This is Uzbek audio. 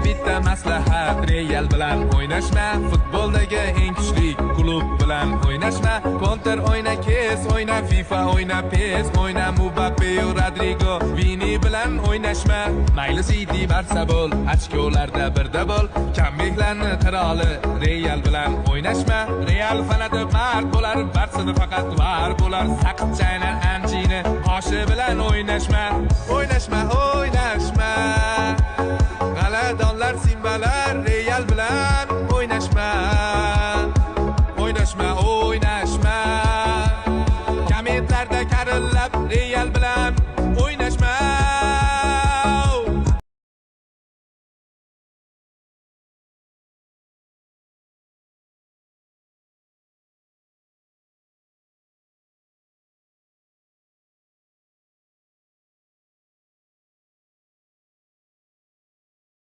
bitta maslahat, Real bilan o'ynashma, futboldagi eng kuchli klub bilan o'ynashma. Counter o'yna, kes o'yna, FIFA o'yna, PES o'yna, Mbappe, Rodrigo, Vini bilan o'ynashma. Mayli City, Barsa bo'l, ochkolarda birda bo'l, kambeklarni qiroli Real bilan o'ynashma. Real fanati mard bo'lar, Barsada faqat var bo'lar. Saqib chaynar anchini, qoshi bilan o'ynashma. O'ynashma, o'ynashma. G'aladonlar simbalar